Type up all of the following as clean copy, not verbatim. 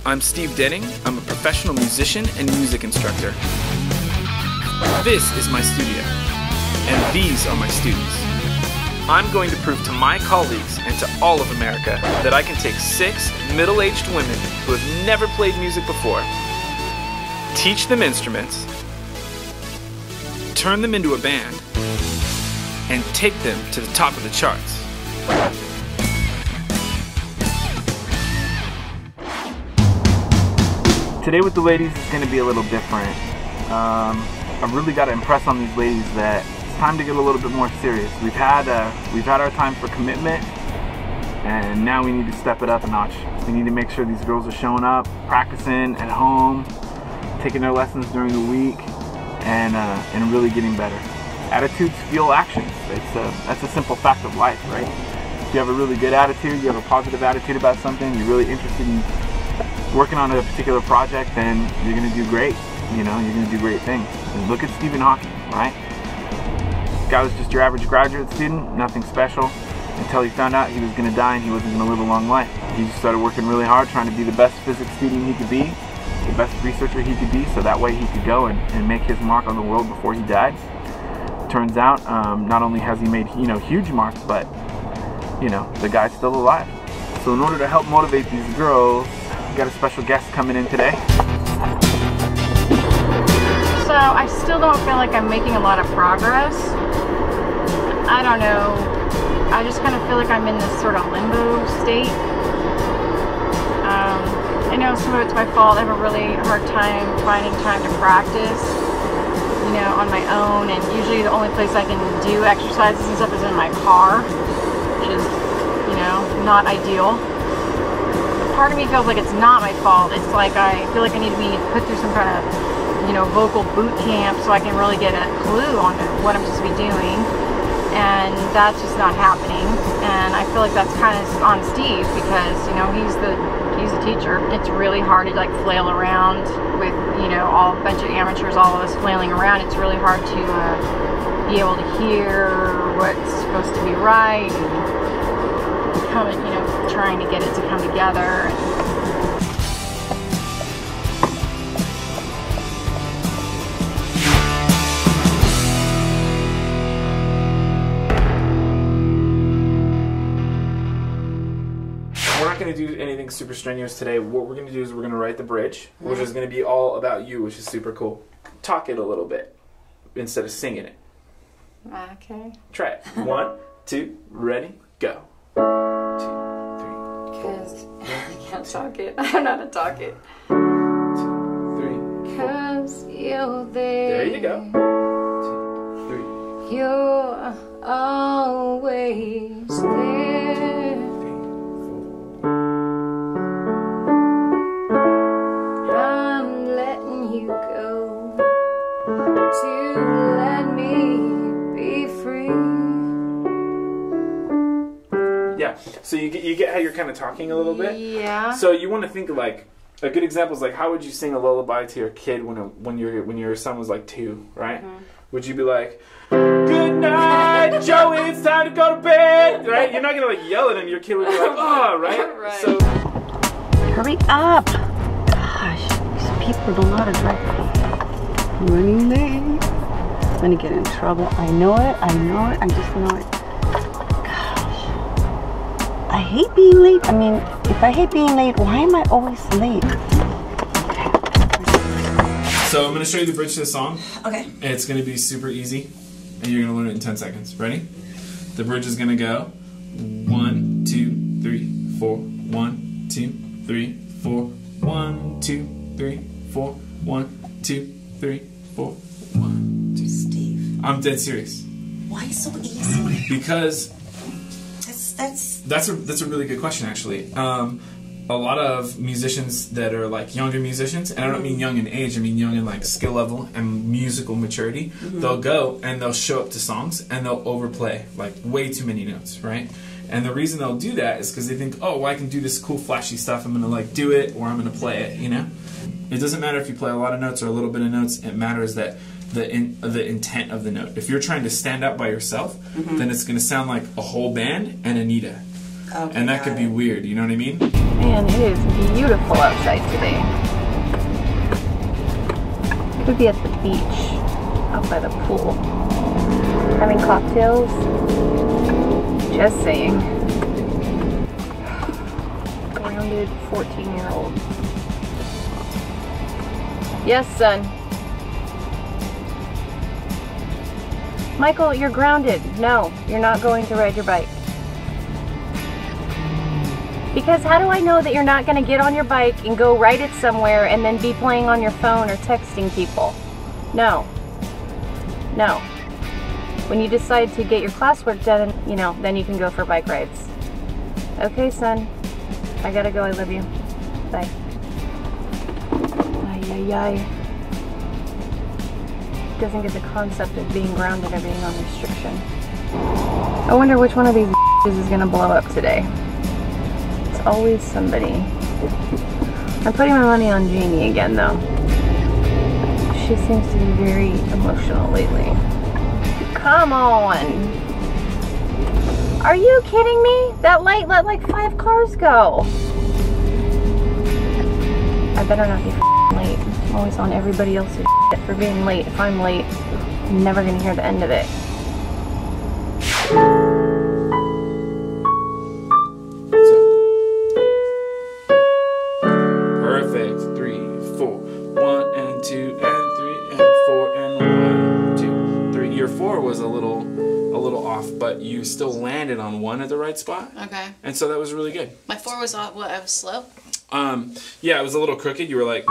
I'm Steve Denning. I'm a professional musician and music instructor. This is my studio, and these are my students. I'm going to prove to my colleagues and to all of America that I can take 6 middle-aged women who have never played music before, teach them instruments, turn them into a band, and take them to the top of the charts. Today with the ladies is going to be a little different. I've really got to impress on these ladies that it's time to get a little bit more serious. We've had our time for commitment, and now we need to step it up a notch. We need to make sure these girls are showing up, practicing at home, taking their lessons during the week, and really getting better. Attitudes fuel actions. That's a simple fact of life, right? If you have a really good attitude, you have a positive attitude about something, you're really interested in working on a particular project, then you're going to do great. You know, you're going to do great things. And look at Stephen Hawking, right? This guy was just your average graduate student, nothing special, until he found out he was going to die and he wasn't going to live a long life. He just started working really hard, trying to be the best physics student he could be, the best researcher he could be, so that way he could go and make his mark on the world before he died. Turns out, not only has he made, huge marks, but, the guy's still alive. So in order to help motivate these girls, got a special guest coming in today. So I still don't feel like I'm making a lot of progress. I don't know. I just kind of feel like I'm in this sort of limbo state. I know some of it's my fault. I have a really hard time finding time to practice, on my own. And usually the only place I can do exercises and stuff is in my car, which is, not ideal. Part of me feels like it's not my fault. It's like I feel like I need to be put through some kind of, vocal boot camp so I can really get a clue on what I'm supposed to be doing. And that's just not happening. And I feel like that's kind of on Steve because, he's the teacher. It's really hard to flail around with, a bunch of amateurs, all of us flailing around. It's really hard to be able to hear what's supposed to be right and come, trying to get it to come together. We're not going to do anything super strenuous today. What we're going to do is we're going to write the bridge, which is going to be all about you, which is super cool. Talk it a little bit instead of singing it. Okay. Try it. 1, 2, ready, go. 2, 3, 4. I can't talk it. I don't know how to talk it. 2, 3, 4. 'Cause you're there. There you go. 2, 3. You're always there. I'm letting you go to let me be free. Yeah, so you get how you're kind of talking a little bit? Yeah. So you want to think like, a good example is like, how would you sing a lullaby to your kid when your son was like 2, right? Mm-hmm. Would you be like, good night, Joey, it's time to go to bed, right? You're not going to yell at him, your kid would be like, oh, right? Right. So, hurry up! Gosh, these people don't know how to drive. Running late. I'm gonna get in trouble. I know it, I just know it. I hate being late. I mean, if I hate being late, why am I always late? So I'm going to show you the bridge to the song. Okay. It's going to be super easy, and you're going to learn it in 10 seconds. Ready? The bridge is going to go 1, 2, 3, 4. 1, 2, 3, 4. 1, 2, 3, 4. 1, 2, 3, 4. 1, 2. Steve. I'm dead serious. Why so easy? Because That's a really good question, actually. A lot of musicians that are like younger musicians, and I don't mean young in age, I mean young in like skill level and musical maturity, they'll go and they'll show up to songs and they'll overplay like way too many notes, right? And the reason they'll do that is because they think, oh, well, I can do this cool flashy stuff, I'm gonna like do it, or I'm gonna play it, It doesn't matter if you play a lot of notes or a little bit of notes, it matters that the intent of the note. If you're trying to stand out by yourself, then it's gonna sound like a whole band and Anita. Okay, and that could be weird, you know what I mean? Man, it is beautiful outside today. Could be at the beach, out by the pool. Having cocktails? Just saying. Grounded 14-year-old. Yes, son. Michael, you're grounded. No, you're not going to ride your bike. Because how do I know that you're not going to get on your bike and go ride it somewhere and then be playing on your phone or texting people? No. No. When you decide to get your classwork done, you know, then you can go for bike rides. Okay, son. I gotta go. I love you. Bye. Ay, ay, ay. Doesn't get the concept of being grounded or being on restriction. I wonder which one of these is gonna blow up today. It's always somebody. I'm putting my money on Jamie again, though. She seems to be very emotional lately. Come on. Are you kidding me? That light let like 5 cars go. I better not be late. I'm always on everybody else's shit for being late. If I'm late, I'm never gonna hear the end of it. Perfect. 3, 4. 1 and 2 and 3 and 4 and 1, 2, 3. Your 4 was a little off, but you still landed on 1 at the right spot. Okay. And so that was really good. My 4 was off. What? I was slow. Yeah, it was a little crooked. You were like.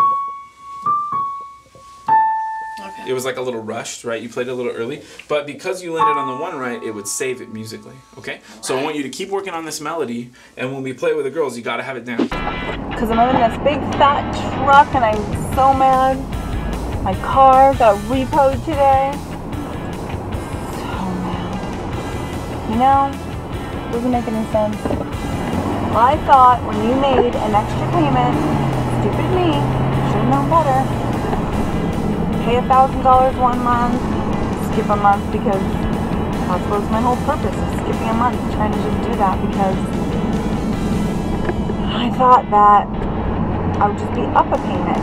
Okay. It was like a little rushed, right? You played it a little early, but because you landed on the 1 right, it would save it musically. Okay. So I want you to keep working on this melody, and when we play with the girls, you got to have it down. Because I'm in this big fat truck and I'm so mad. My car got repoed today. So mad. You know, it doesn't make any sense. I thought when you made an extra payment, stupid me, should have known better. Pay $1,000 1 month, skip a month because that was my whole purpose of skipping a month, trying to just do that because I thought that I would just be up a payment.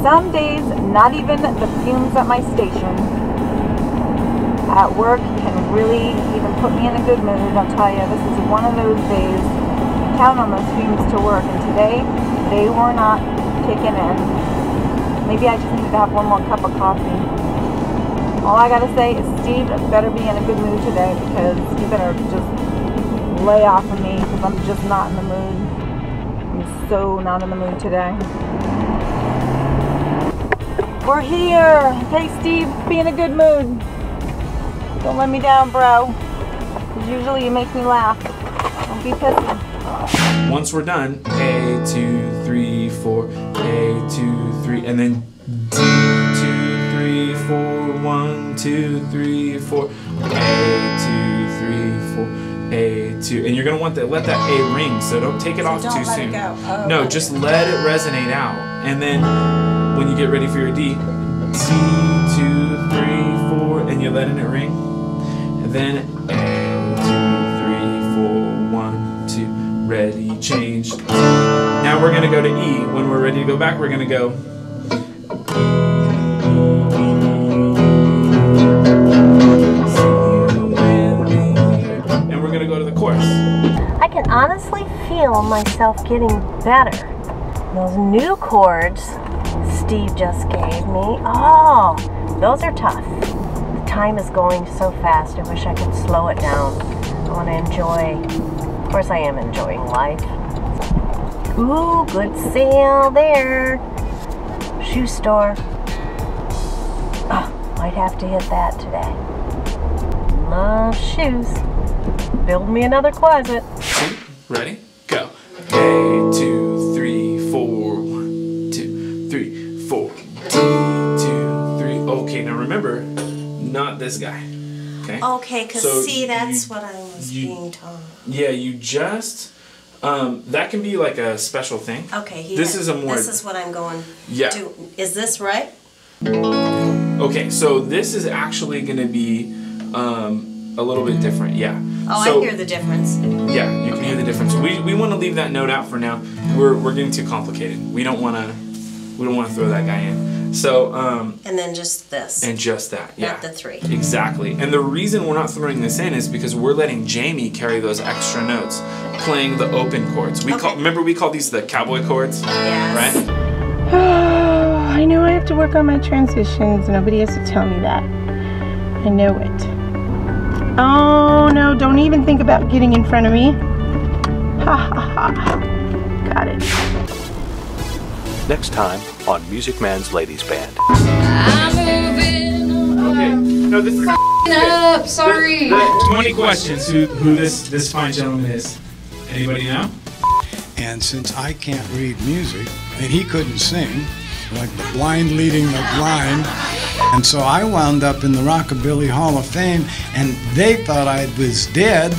Some days, not even the fumes at my station at work can really even put me in a good mood. I'll tell you, this is one of those days. Count on those fumes to work, and today they were not kicking in. Maybe I just needed to have 1 more cup of coffee. All I gotta say is Steve better be in a good mood today because he better just lay off of me because I'm just not in the mood. I'm so not in the mood today. We're here. Hey Steve, be in a good mood. Don't let me down, bro. Because usually you make me laugh. Don't be pissy. Once we're done, A, 2, 3, 4, A, 2, 3, and then D, 2, 3, 4, 1, 2, 3, 4, A, 2, 3, 4, A, 2, and you're gonna want to let that A ring, so don't take it off too soon. No, just let it resonate out, and then when you get ready for your D, 2, 3, 4, and you're letting it ring, and then A, 2, 3, 4, 1, 2. Ready, change. Now we're gonna go to E. When we're ready to go back, we're gonna go. And we're gonna go to the chorus. I can honestly feel myself getting better. Those new chords Steve just gave me, oh, those are tough. The time is going so fast, I wish I could slow it down. I want to enjoy. Of course I am enjoying life. Ooh, good sale there. Shoe store. Oh, might have to hit that today. Love shoes. Build me another closet. Ready? Go. A, 2, 3, 4, 1, 2, 3, 4. D, 2, 3. Okay, now remember, not this guy. Okay? Okay, because So see, that's you- what I was you- being told. Yeah, you just, that can be like a special thing. Okay, This is a more, This is what I'm going Yeah. to. Is this right? okay, so this is actually going to be A little bit different, yeah. Oh, So, I hear the difference. yeah, you can hear the difference. We want to leave that note out for now. We're getting too complicated. We don't want to throw that guy in. So And then just this. and just that, yeah. Not the 3. Exactly. And the reason we're not throwing this in is because we're letting Jamie carry those extra notes, playing the open chords. We call these the cowboy chords, Yes. right? Oh, I know I have to work on my transitions. Nobody has to tell me that. I know it. Oh no, don't even think about getting in front of me. Ha ha ha. Got it. Next time on Music Man's Ladies Band. Okay. No, this is Up, sorry. the 20 questions who this fine gentleman is. Anybody know? And since I can't read music, and he couldn't sing, like the blind leading the blind, and so I wound up in the Rockabilly Hall of Fame, and they thought I was dead.